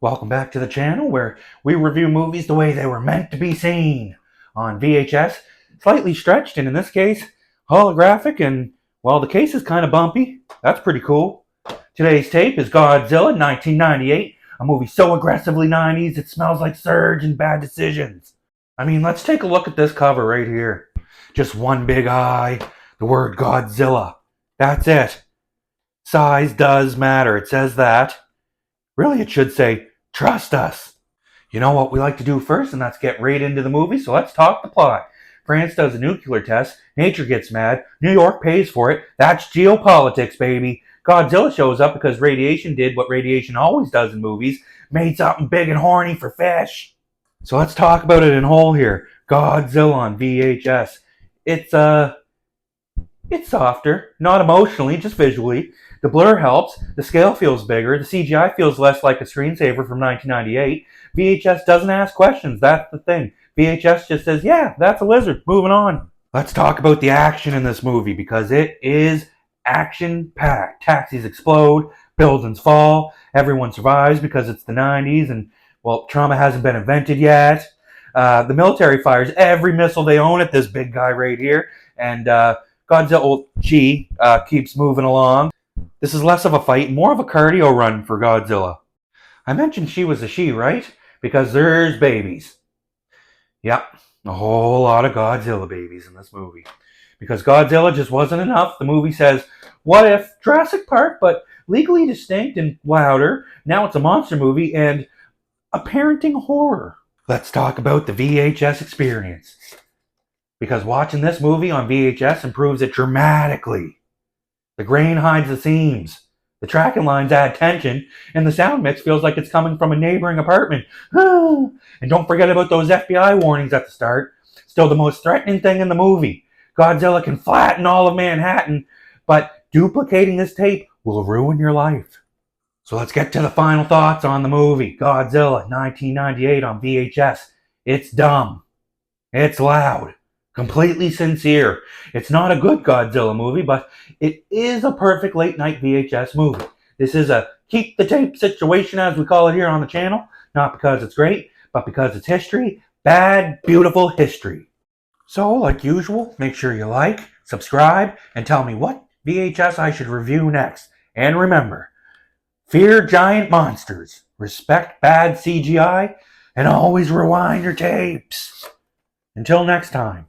Welcome back to the channel where we review movies the way they were meant to be seen on VHS, slightly stretched, and in this case, holographic, and well, the case is kind of bumpy. That's pretty cool. Today's tape is Godzilla 1998, a movie so aggressively 90s it smells like Surge and Bad Decisions. I mean, let's take a look at this cover right here. Just one big eye, the word Godzilla. That's it. Size does matter, it says that. Really, it should say, trust us. You know what we like to do first, and that's get right into the movie, so let's talk the plot. France does a nuclear test, nature gets mad, New York pays for it, that's geopolitics, baby. Godzilla shows up because radiation did what radiation always does in movies, made something big and horny for fish. So let's talk about it in whole here. Godzilla on VHS. It's softer, not emotionally, just visually. The blur helps, the scale feels bigger, the CGI feels less like a screensaver from 1998. VHS doesn't ask questions, that's the thing. VHS just says, yeah, that's a lizard, moving on. Let's talk about the action in this movie, because it is action-packed. Taxis explode, buildings fall, everyone survives because it's the 90s, and, well, trauma hasn't been invented yet. The military fires every missile they own at this big guy right here, and Godzilla, keeps moving along. This is less of a fight, more of a cardio run for Godzilla. I mentioned she was a she, right? Because there's babies. Yep, a whole lot of Godzilla babies in this movie. Because Godzilla just wasn't enough, the movie says, what if Jurassic Park, but legally distinct and louder, now it's a monster movie and a parenting horror. Let's talk about the VHS experience. Because watching this movie on VHS improves it dramatically. The grain hides the seams. The tracking lines add tension, and the sound mix feels like it's coming from a neighboring apartment. And don't forget about those FBI warnings at the start. Still the most threatening thing in the movie. Godzilla can flatten all of Manhattan, but duplicating this tape will ruin your life. So let's get to the final thoughts on the movie. Godzilla 1998 on VHS. It's dumb. It's loud. Completely sincere. It's not a good Godzilla movie, but it is a perfect late night VHS movie. This is a keep the tape situation, as we call it here on the channel, not because it's great, but because it's history. Bad, beautiful history. So, like usual, make sure you like, subscribe, and tell me what VHS I should review next. And remember, fear giant monsters, respect bad CGI, and always rewind your tapes. Until next time.